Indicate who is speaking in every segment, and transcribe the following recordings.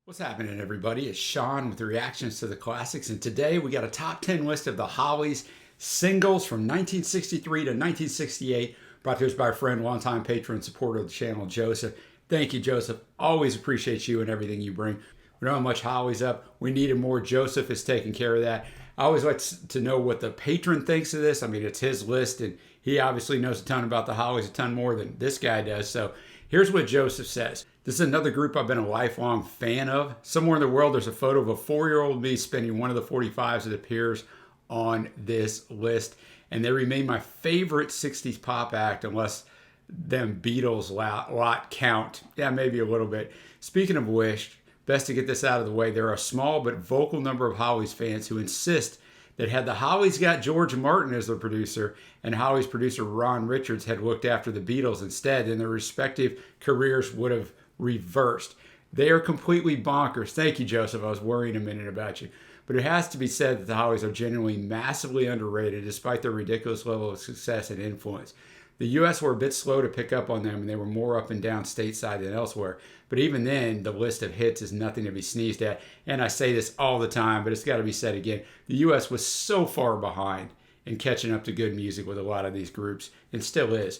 Speaker 1: What's happening, everybody? It's Sean with the reactions to the classics, and today we got a top 10 list of the Hollies singles from 1963 to 1968, brought to us by a friend, longtime patron and supporter of the channel, Joseph. Thank you, Joseph. Always appreciate you and everything you bring. We know how much Hollies up. We needed more. Joseph is taking care of that. I always like to know what the patron thinks of this. I mean, it's his list, and he obviously knows a ton about the Hollies, a ton more than this guy does. So here's what Joseph says. This is another group I've been a lifelong fan of. Somewhere in the world, there's a photo of a 4-year-old me spinning one of the 45s that appears on this list. And they remain my favorite 60s pop act, unless them Beatles lot count. Yeah, maybe a little bit. Speaking of which, best to get this out of the way, there are a small but vocal number of Hollies fans who insist that had the Hollies got George Martin as their producer and Hollies producer Ron Richards had looked after the Beatles instead, then their respective careers would have reversed. They are completely bonkers. Thank you, Joseph. I was worrying a minute about you. But it has to be said that the Hollies are genuinely massively underrated despite their ridiculous level of success and influence. The U.S. were a bit slow to pick up on them, and they were more up and down stateside than elsewhere. But even then, the list of hits is nothing to be sneezed at. And I say this all the time, but it's got to be said again. The U.S. was so far behind in catching up to good music with a lot of these groups, and still is.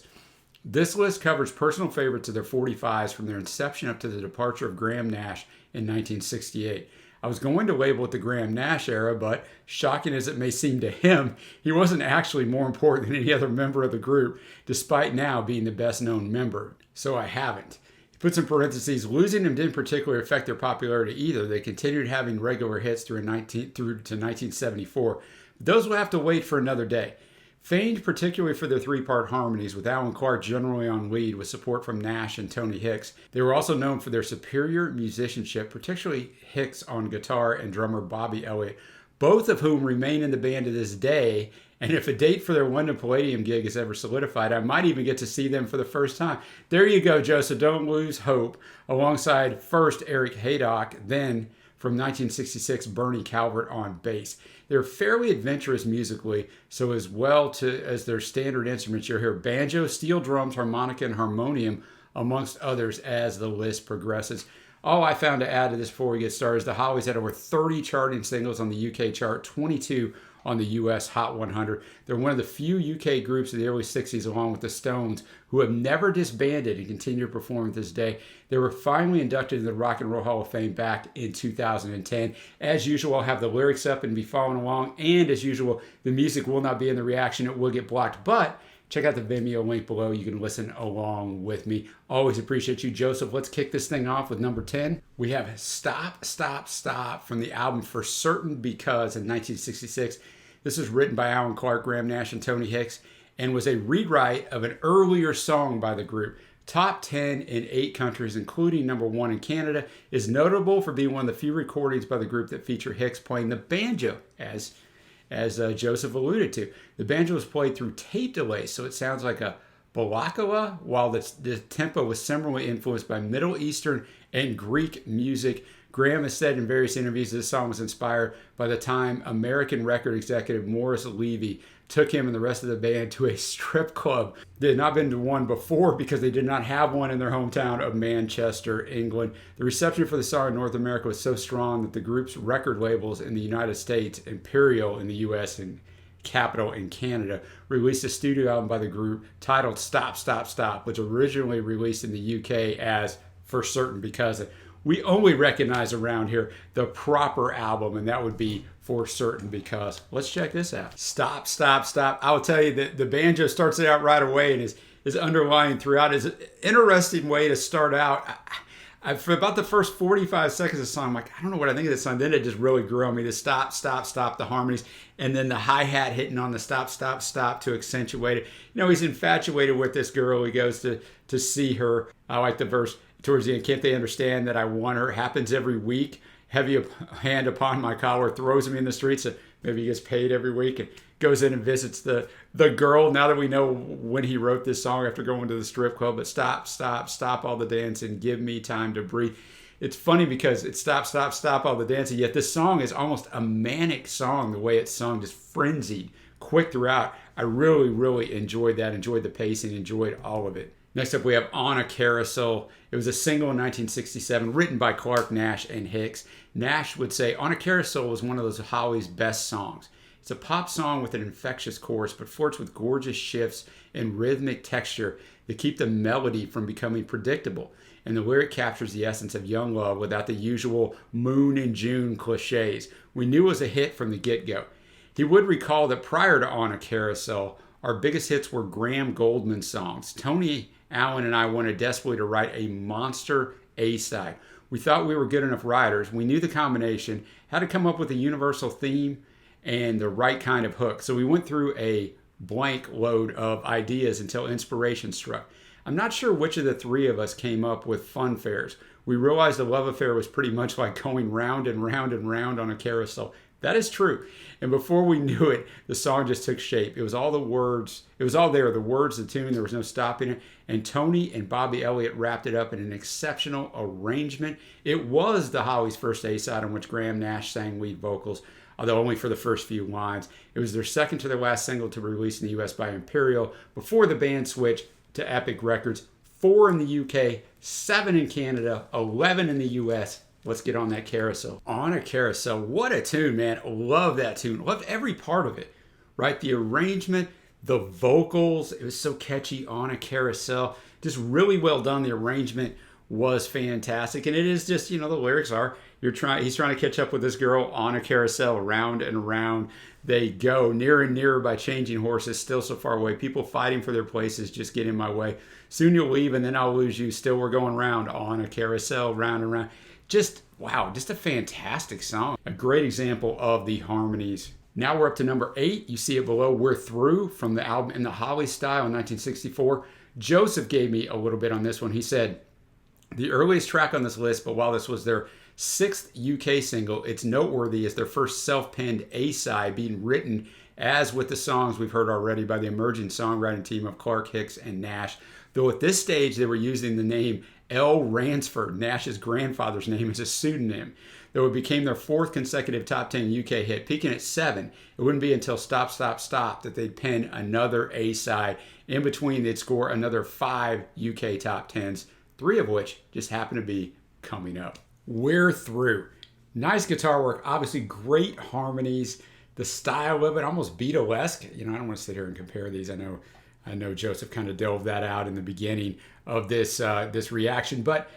Speaker 1: This list covers personal favorites of their 45s from their inception up to the departure of Graham Nash in 1968. I was going to label it the Graham Nash era, but shocking as it may seem to him, he wasn't actually more important than any other member of the group, despite now being the best known member. So I haven't. He puts in parentheses, losing him didn't particularly affect their popularity either. They continued having regular hits through to 1974. Those will have to wait for another day. Famed particularly for their three-part harmonies, with Alan Clark generally on lead with support from Nash and Tony Hicks. They were also known for their superior musicianship, particularly Hicks on guitar and drummer Bobby Elliott, both of whom remain in the band to this day. And if a date for their London Palladium gig is ever solidified, I might even get to see them for the first time. There you go, Joseph. Don't lose hope. Alongside first Eric Haydock, then from 1966, Bernie Calvert on bass. They're fairly adventurous musically, so as well as their standard instruments, you'll hear banjo, steel drums, harmonica, and harmonium, amongst others, as the list progresses. All I found to add to this before we get started is the Hollies had over 30 charting singles on the UK chart, 22 on the US Hot 100. They're one of the few UK groups of the early 60s, along with the Stones, who have never disbanded and continue to perform to this day. They were finally inducted into the Rock and Roll Hall of Fame back in 2010. As usual, I'll have the lyrics up and be following along. And as usual, the music will not be in the reaction. It will get blocked. But check out the Vimeo link below. You can listen along with me. Always appreciate you, Joseph. Let's kick this thing off with number 10. We have Stop, Stop, Stop from the album For Certain Because in 1966. This is written by Alan Clark, Graham Nash, and Tony Hicks, and was a rewrite of an earlier song by the group. Top 10 in 8 countries, including number 1 in Canada, is notable for being one of the few recordings by the group that feature Hicks playing the banjo, as Joseph alluded to. The banjo is played through tape delay, so it sounds like a balakala, while the tempo was similarly influenced by Middle Eastern and Greek music. Graham has said in various interviews this song was inspired by the time American record executive Morris Levy took him and the rest of the band to a strip club. They had not been to one before because they did not have one in their hometown of Manchester, England. The reception for the song in North America was so strong that the group's record labels in the United States, Imperial in the US and Capitol in Canada, released a studio album by the group titled Stop, Stop, Stop, which originally released in the UK as For Certain Because. We only recognize around here the proper album, and that would be For Certain Because. Let's check this out. Stop, Stop, Stop. I'll tell you that the banjo starts it out right away and is underlying throughout. It's an interesting way to start out. For about the first 45 seconds of the song, I'm like, I don't know what I think of this song. Then it just really grew on me. The stop, stop, stop, the harmonies, and then the hi-hat hitting on the stop, stop, stop to accentuate it. You know, he's infatuated with this girl. He goes to see her. I like the verse towards the end. Can't they understand that I want her? Happens every week. Heavy hand upon my collar, throws me in the streets. And maybe he gets paid every week and goes in and visits the girl. Now that we know when he wrote this song after going to the strip club, but stop, stop, stop all the dancing. Give me time to breathe. It's funny because it's stop, stop, stop all the dancing. Yet this song is almost a manic song, the way it's sung, just frenzied, quick throughout. I really, really enjoyed that. Enjoyed the pacing. Enjoyed all of it. Next up, we have On a Carousel. It was a single in 1967, written by Clark, Nash, and Hicks. Nash would say, On a Carousel was one of those Hollies' best songs. It's a pop song with an infectious chorus, but flirts with gorgeous shifts and rhythmic texture that keep the melody from becoming predictable. And the lyric captures the essence of young love without the usual moon and June cliches. We knew it was a hit from the get-go. He would recall that prior to On a Carousel, our biggest hits were Graham Goldman songs. Tony Allen and I wanted desperately to write a monster A-side. We thought we were good enough writers. We knew the combination, had to come up with a universal theme and the right kind of hook. So we went through a blank load of ideas until inspiration struck. I'm not sure which of the three of us came up with funfares. We realized the love affair was pretty much like going round and round and round on a carousel. That is true. And before we knew it, the song just took shape. It was all the words. It was all there. The words, the tune, there was no stopping it. And Tony and Bobby Elliott wrapped it up in an exceptional arrangement. It was the Hollies' first A-side on which Graham Nash sang lead vocals, although only for the first few lines. It was their second to their last single to be released in the U.S. by Imperial before the band switched to Epic Records. 4 in the U.K., 7 in Canada, 11 in the U.S., Let's get on that carousel. On a Carousel. What a tune, man. Love that tune. Loved every part of it, right? The arrangement, the vocals. It was so catchy. On a Carousel. Just really well done. The arrangement was fantastic. And it is just, the lyrics are, he's trying to catch up with this girl on a carousel. Round and around they go. Nearer and nearer by changing horses. Still so far away. People fighting for their places. Just get in my way. Soon you'll leave and then I'll lose you. Still we're going round. On a carousel. Round and round. Just, wow, just a fantastic song. A great example of the harmonies. Now we're up to number 8. You see it below, We're Through, from the album In the Hollies Style in 1964. Joseph gave me a little bit on this one. He said, the earliest track on this list, but while this was their 6th UK single, it's noteworthy as their first self-penned A-side, being written, as with the songs we've heard already, by the emerging songwriting team of Clark, Hicks, and Nash. Though at this stage they were using the name L. Ransford, Nash's grandfather's name, as a pseudonym. Though it became their 4th consecutive top 10 UK hit, peaking at 7, it wouldn't be until Stop, Stop, Stop that they'd pen another A-side. In between, they'd score another 5 UK top 10s, 3 of which just happen to be coming up. We're Through. Nice guitar work, obviously great harmonies. The style of it, almost Beatlesque. I don't want to sit here and compare these. I know Joseph kind of delved that out in the beginning of this reaction, but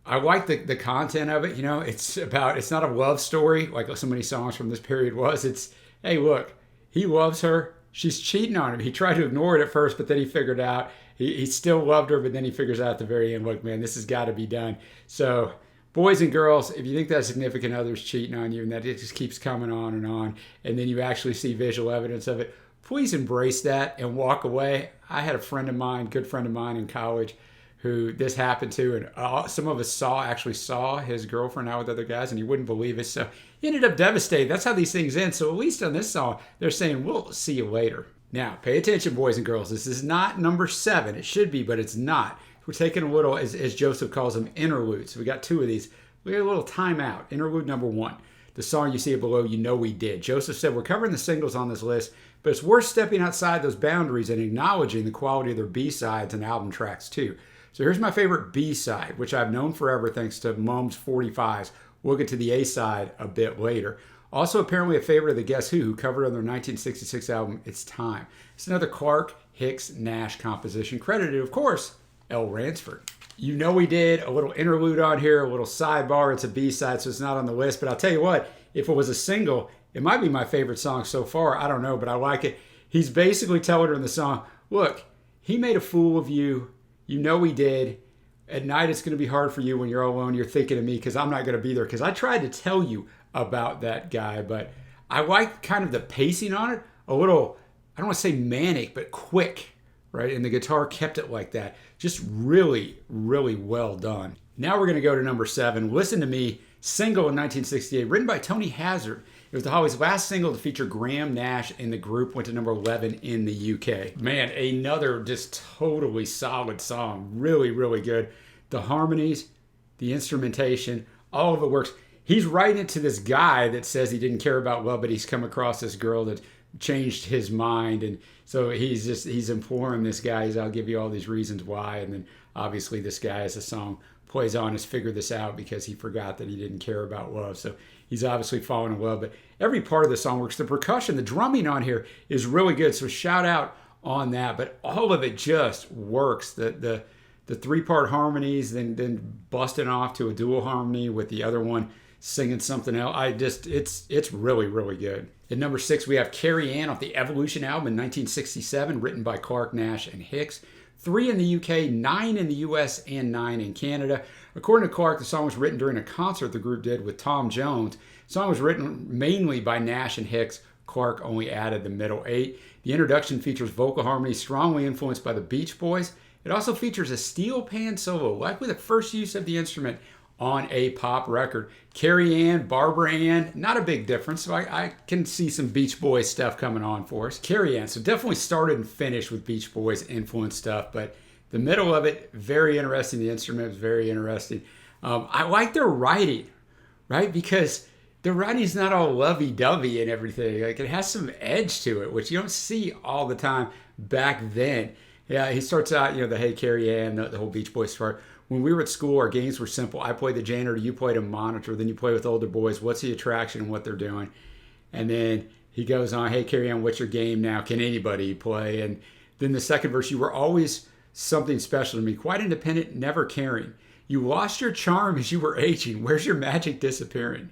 Speaker 1: I like the content of it. It's not a love story like so many songs from this period was. It's, hey, look, he loves her. She's cheating on him. He tried to ignore it at first, but then he figured out he still loved her, but then he figures out at the very end, look, man, this has got to be done. So boys and girls, if you think that significant other's cheating on you and that it just keeps coming on, and then you actually see visual evidence of it, please embrace that and walk away. I had a good friend of mine in college who this happened to, and some of us actually saw his girlfriend out with other guys, and he wouldn't believe it. So he ended up devastated. That's how these things end. So at least on this song, they're saying, we'll see you later. Now, pay attention, boys and girls. This is not number 7. It should be, but it's not. We're taking a little, as Joseph calls them, interludes. We got 2 of these. We got a little timeout. Interlude number 1. The song you see it below, You Know We Did. Joseph said, we're covering the singles on this list, but it's worth stepping outside those boundaries and acknowledging the quality of their B-sides and album tracks too. So here's my favorite B-side, which I've known forever thanks to Mum's 45s. We'll get to the A-side a bit later. Also apparently a favorite of the Guess Who covered on their 1966 album, It's Time. It's another Clark, Hicks, Nash composition, credited, of course, L. Ransford. You Know We Did, a little interlude on here, a little sidebar. It's a B-side, so it's not on the list. But I'll tell you what, if it was a single, it might be my favorite song so far. I don't know, but I like it. He's basically telling her in the song, look, he made a fool of you. You know he did. At night, it's going to be hard for you when you're all alone. You're thinking of me because I'm not going to be there. Because I tried to tell you about that guy, but I like kind of the pacing on it. A little, I don't want to say manic, but quick, right? And the guitar kept it like that. Just really, really well done. Now we're going to go to number 7. Listen to Me, single in 1968, written by Tony Hazard. It was the Hollies' last single to feature Graham Nash, and the group went to number 11 in the UK. Man, another just totally solid song. Really, really good. The harmonies, the instrumentation, all of it works. He's writing it to this guy that says he didn't care about love, but he's come across this girl that's changed his mind, and so he's imploring this guy. I'll give you all these reasons why, and then obviously this guy, as the song plays on, has figured this out because he forgot that he didn't care about love. So he's obviously fallen in love. But every part of the song works. The percussion, the drumming on here is really good. So shout out on that. But all of it just works. The 3-part harmonies, then busting off to a dual harmony with the other one singing something else. It's really, really good. At number 6, we have Carrie Ann off the Evolution album in 1967, written by Clark, Nash, and Hicks. 3 in the UK, 9 in the US, and 9 in Canada. According to Clark, the song was written during a concert the group did with Tom Jones. The song was written mainly by Nash and Hicks. Clark only added the middle 8. The introduction features vocal harmonies strongly influenced by the Beach Boys. It also features a steel pan solo, likely the first use of the instrument on a pop record. Carrie Ann, Barbara Ann, not a big difference, so I can see some Beach Boys stuff coming on for us. Carrie Ann, so definitely started and finished with Beach Boys influence stuff, but the middle of it, very interesting. The instrument was very interesting. I like their writing, right? Because the writing's not all lovey-dovey and everything. Like, it has some edge to it, which you don't see all the time back then. Yeah, he starts out, the Hey Carrie Ann, the whole Beach Boys part. When we were at school, our games were simple. I played the janitor, you played a monitor, then you play with older boys. What's the attraction and what they're doing? And then he goes on, hey, Carrie Ann, what's your game now? Can anybody play? And then the second verse, you were always something special to me, quite independent, never caring. You lost your charm as you were aging. Where's your magic disappearing?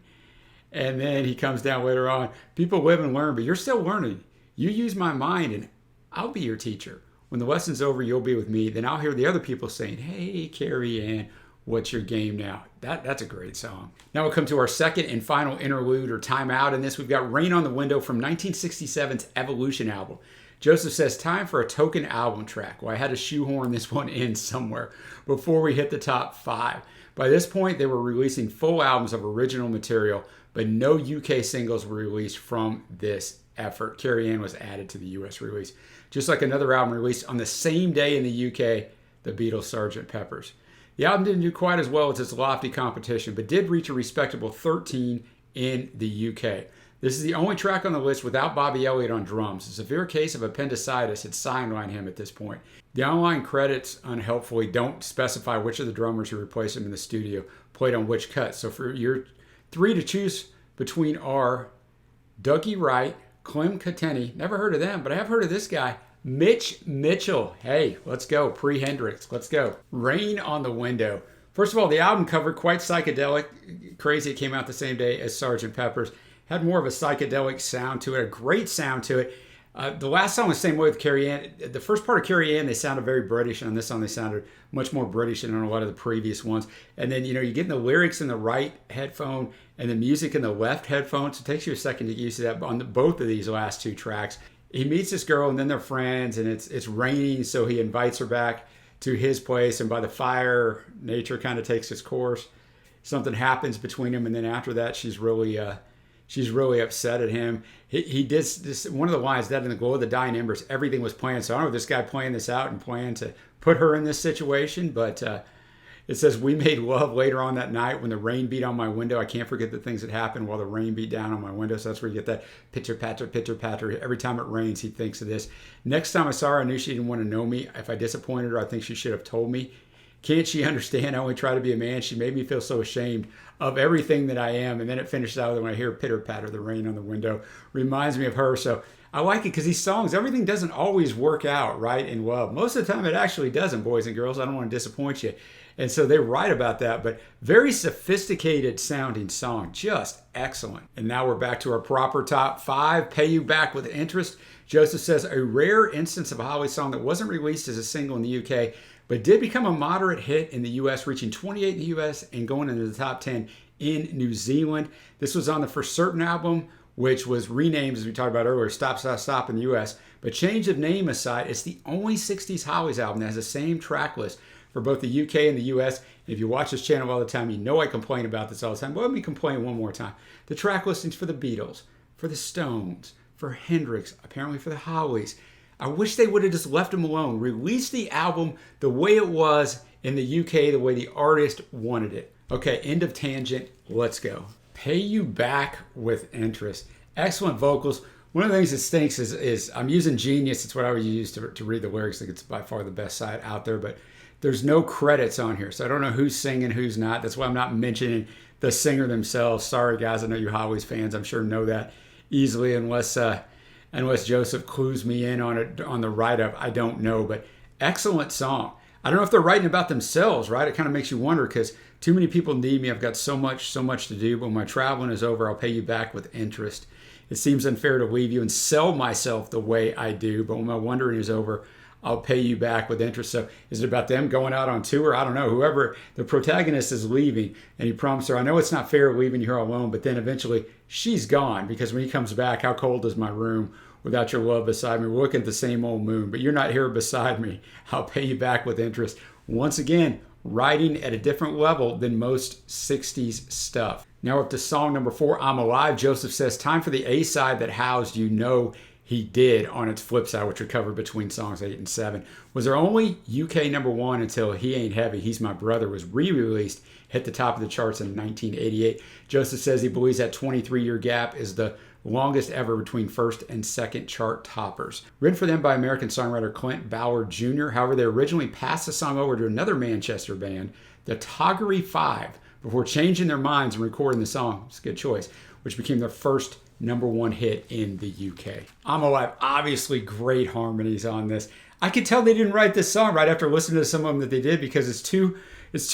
Speaker 1: And then he comes down later on, people live and learn, but you're still learning. You use my mind and I'll be your teacher. When the lesson's over, you'll be with me. Then I'll hear the other people saying, hey, Carrie Ann, what's your game now? That's a great song. Now we'll come to our second and final interlude or timeout. In this, we've got Rain on the Window from 1967's Evolution album. Joseph says, time for a token album track. Well, I had to shoehorn this one in somewhere before we hit the top 5. By this point, they were releasing full albums of original material, but no UK singles were released from this effort. Carrie Ann was added to the US release. Just like another album released on the same day in the UK, the Beatles' Sgt. Pepper's. The album didn't do quite as well as its lofty competition, but did reach a respectable 13 in the UK. This is the only track on the list without Bobby Elliott on drums. A severe case of appendicitis had sidelined him at this point. The online credits, unhelpfully, don't specify which of the drummers who replaced him in the studio played on which cut. So for your 3 to choose between are Dougie Wright, Clem Cateni, never heard of them, but I have heard of this guy, Mitch Mitchell. Hey, let's go. Pre-Hendrix. Let's go. Rain on the Window. First of all, the album cover, quite psychedelic. Crazy, it came out the same day as Sgt. Pepper's. Had more of a psychedelic sound to it, a great sound to it. The last song was the same way with Carrie Ann. The first part of Carrie Ann, they sounded very British, and on this song they sounded much more British than on a lot of the previous ones. And then, you're getting the lyrics in the right headphone and the music in the left headphone, so it takes you a second to get used to that on both of these last 2 tracks. He meets this girl, and then they're friends, and it's raining, so he invites her back to his place, and by the fire, nature kind of takes its course. Something happens between them, and then after that, she's really upset at him. He did this, one of the lines, that in the glow of the dying embers, everything was planned. So I don't know if this guy planned this out and planned to put her in this situation, but it says, we made love later on that night when the rain beat on my window. I can't forget the things that happened while the rain beat down on my window. So that's where you get that pitter, patter. Every time it rains, he thinks of this. Next time I saw her, I knew she didn't want to know me. If I disappointed her, I think she should have told me. Can't she understand? I only try to be a man. She made me feel so ashamed of everything that I am. And then it finishes out with, when I hear pitter patter, the rain on the window reminds me of her. So I like it because these songs, everything doesn't always work out right in love. Most of the time it actually doesn't, boys and girls. I don't want to disappoint you. And so they write about that, but very sophisticated sounding song, just excellent. And now we're back to our proper top 5, Pay You Back with Interest. Joseph says, a rare instance of a Hollies song that wasn't released as a single in the UK, but did become a moderate hit in the US, reaching 28 in the US and going into the top 10 in New Zealand. This was on the For Certain album, which was renamed, as we talked about earlier, Stop, Stop, Stop in the US. But change of name aside, it's the only 60s Hollies album that has the same track list for both the UK and the US. And if you watch this channel all the time, you know I complain about this all the time. But let me complain one more time. The track listings for the Beatles, for the Stones, for Hendrix, apparently for the Hollies. I wish they would have just left them alone. Release the album the way it was in the UK, the way the artist wanted it. Okay, end of tangent. Let's go. Pay You Back with Interest. Excellent vocals. One of the things that stinks is I'm using Genius. It's what I would use to read the lyrics. I think it's by far the best site out there, but there's no credits on here. So I don't know who's singing, who's not. That's why I'm not mentioning the singer themselves. Sorry, guys. I know you Hollies fans, I'm sure, know that easily, unless Joseph clues me in on it on the write-up. I don't know, but excellent song. I don't know if they're writing about themselves, right? It kind of makes you wonder because too many people need me. I've got so much to do. But when my traveling is over, I'll pay you back with interest. It seems unfair to leave you and sell myself the way I do. But when my wandering is over, I'll pay you back with interest. So is it about them going out on tour? I don't know. Whoever the protagonist is leaving, and he promised her, I know it's not fair leaving you here alone, but then eventually she's gone because when he comes back, how cold is my room without your love beside me? We're looking at the same old moon, but you're not here beside me. I'll pay you back with interest. Once again, writing at a different level than most 60s stuff. Now we're up to song number 4, I'm Alive. Joseph says, time for the A-side that housed You Know He Did on its flip side, which recovered between songs 8 and 7. Was there only UK number 1 until He Ain't Heavy, He's My Brother was re-released, hit the top of the charts in 1988. Joseph says he believes that 23-year gap is the longest ever between first and second chart toppers. Written for them by American songwriter Clint Ballard Jr. However, they originally passed the song over to another Manchester band, the Toggery Five, before changing their minds and recording the song. It's a good choice, which became their first number 1 hit in the UK. I'm Alive, obviously great harmonies on this. I could tell they didn't write this song right after listening to some of them that they did because it's too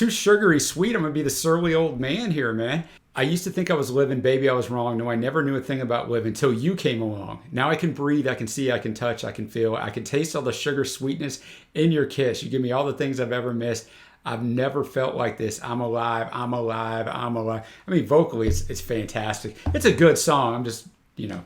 Speaker 1: sugary sweet. I'm gonna be the surly old man here, man. I used to think I was living, baby, I was wrong. No, I never knew a thing about living until you came along. Now I can breathe, I can see, I can touch, I can feel, I can taste all the sugar sweetness in your kiss. You give me all the things I've ever missed. I've never felt like this. I'm alive, I'm alive, I'm alive. I mean, vocally, it's fantastic. It's a good song. I'm just,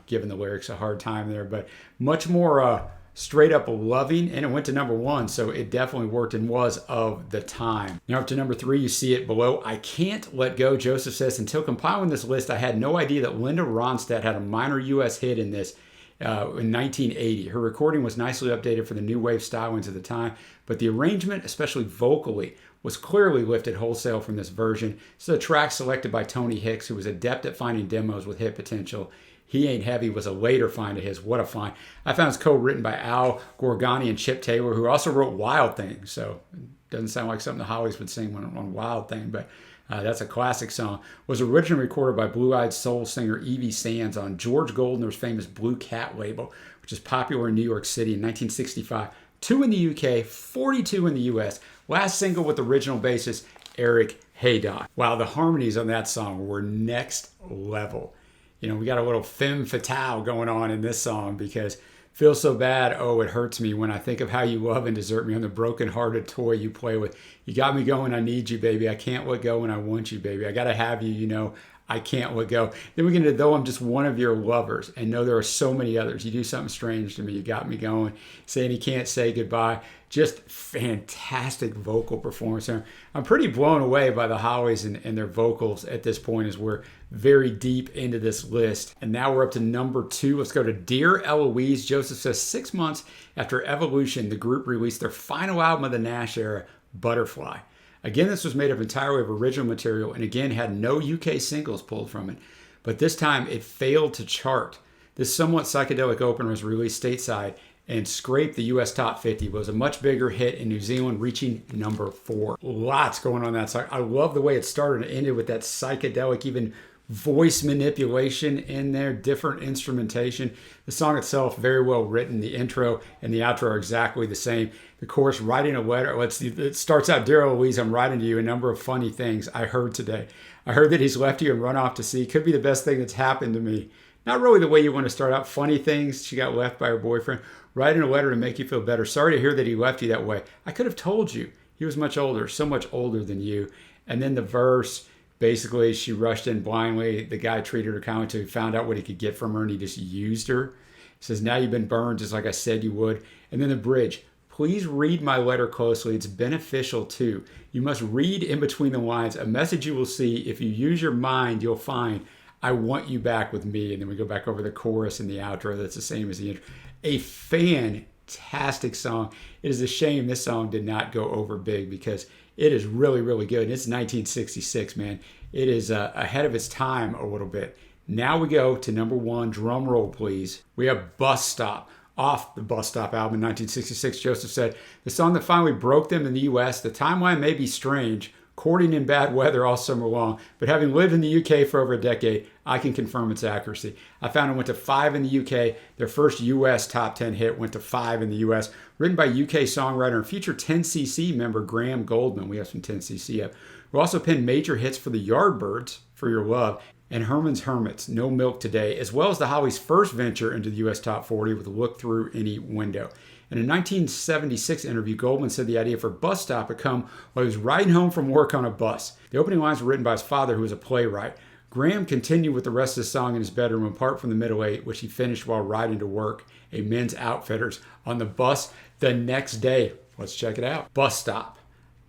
Speaker 1: giving the lyrics a hard time there, but much more straight up loving, and it went to number 1, so it definitely worked and was of the time. Now up to number 3, you see it below. I Can't Let Go. Joseph says, until compiling this list, I had no idea that Linda Ronstadt had a minor U.S. hit in this in 1980. Her recording was nicely updated for the new wave stylings of the time, but the arrangement, especially vocally, was clearly lifted wholesale from this version. This is a track selected by Tony Hicks, who was adept at finding demos with hit potential. He Ain't Heavy was a later find of his. What a find. I found it's co-written by Al Gorgani and Chip Taylor, who also wrote Wild Thing. So it doesn't sound like something the Hollies would sing on Wild Thing, but that's a classic song. Was originally recorded by blue-eyed soul singer Evie Sands on George Goldner's famous Blue Cat label, which is popular in New York City in 1965. 2 in the UK, 42 in the US. Last single with original bassist Eric Haydock. Wow, the harmonies on that song were next level. We got a little femme fatale going on in this song because feel so bad, oh, it hurts me when I think of how you love and desert me. I'm the broken-hearted toy you play with. You got me going, I need you, baby. I can't let go and I want you, baby. I got to have you, I can't let go. Then we get into though I'm just one of your lovers and know there are so many others. You do something strange to me. You got me going. Saying he can't say goodbye. Just fantastic vocal performance there. I'm pretty blown away by the Hollies and their vocals at this point as we're very deep into this list. And now we're up to number 2. Let's go to Dear Eloise. Joseph says 6 months after Evolution, the group released their final album of the Nash era, Butterfly. Again, this was made up entirely of original material and again had no UK singles pulled from it. But this time it failed to chart. This somewhat psychedelic opener was released stateside and scraped the US top 50. It was a much bigger hit in New Zealand, reaching number 4. Lots going on that song. I love the way it started and ended with that psychedelic, even voice manipulation in there, different instrumentation. The song itself, very well written. The intro and the outro are exactly the same. The chorus, writing a letter. It starts out, Dear Eloise, I'm writing to you a number of funny things I heard today. I heard that he's left you and run off to sea. Could be the best thing that's happened to me. Not really the way you want to start out. Funny things. She got left by her boyfriend. Writing a letter to make you feel better. Sorry to hear that he left you that way. I could have told you. He was much older, so much older than you. And then the verse, basically, she rushed in blindly. The guy treated her kindly until he found out what he could get from her, and he just used her. He says, now you've been burned just like I said you would. And then the bridge. Please read my letter closely. It's beneficial too. You must read in between the lines. A message you will see. If you use your mind, you'll find I want you back with me. And then we go back over the chorus and the outro. That's the same as the intro. A fantastic song. It is a shame this song did not go over big because it is really, really good. And it's 1966, man. It is ahead of its time a little bit. Now we go to number 1. Drum roll, please. We have Bus Stop. Off the Bus Stop album in 1966, Joseph said, "The song that finally broke them in the U.S., the timeline may be strange, courting in bad weather all summer long, but having lived in the UK for over a decade, I can confirm its accuracy. I found it went to 5 in the UK. Their first US top 10 hit went to 5 in the US. Written by UK songwriter and future 10cc member Graham Goldman." We have some 10cc up. Who also penned major hits for the Yardbirds, "For Your Love," and Herman's Hermits, "No Milk Today," as well as the Hollies' first venture into the US Top 40 with "Look Through Any Window." In a 1976 interview, Goldman said the idea for Bus Stop had come while he was riding home from work on a bus. The opening lines were written by his father, who was a playwright. Graham continued with the rest of the song in his bedroom, apart from the middle eight, which he finished while riding to work, a Men's Outfitters, on the bus the next day. Let's check it out. Bus Stop.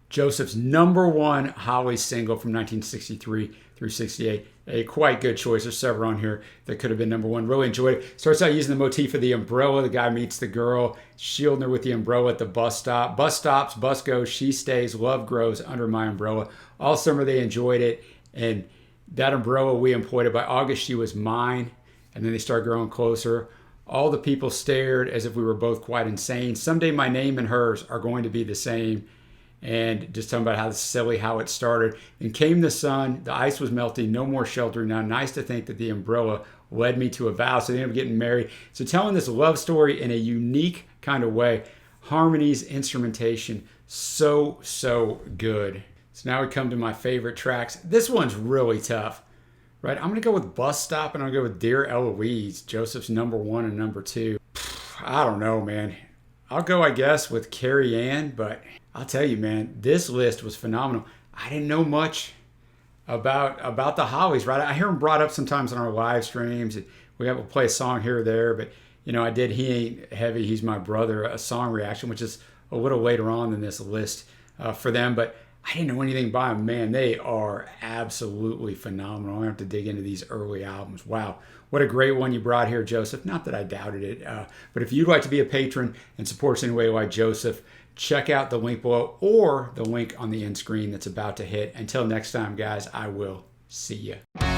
Speaker 1: Joseph's number 1 Hollies single from 1963 through 68. A quite good choice. There's several on here that could have been number 1. Really enjoyed it. Starts out using the motif of the umbrella. The guy meets the girl, shielding her with the umbrella at the bus stop. Bus stops, bus goes, she stays, love grows under my umbrella. All summer they enjoyed it, and that umbrella we employed it. By August she was mine, and then they started growing closer. All the people stared as if we were both quite insane. Someday my name and hers are going to be the same. And just talking about how silly how it started. And came the sun, the ice was melting, no more shelter. Now nice to think that the umbrella led me to a vow. So they ended up getting married. So telling this love story in a unique kind of way. Harmonies, instrumentation, so good. So now we come to my favorite tracks. This one's really tough, right? I'm going to go with Bus Stop, and I'll go with Dear Eloise, Joseph's number 1 and number 2. I don't know, man. I'll go, I guess, with Carrie Ann, but I'll tell you, man, this list was phenomenal. I didn't know much about the Hollies, right? I hear them brought up sometimes on our live streams. We'll play a song here or there, but, I did He Ain't Heavy, He's My Brother, a song reaction, which is a little later on in this list for them, but I didn't know anything by them. Man, they are absolutely phenomenal. I have to dig into these early albums. Wow. What a great one you brought here, Joseph. Not that I doubted it, but if you'd like to be a patron and support us in a way like Joseph, check out the link below or the link on the end screen that's about to hit. Until next time, guys, I will see you.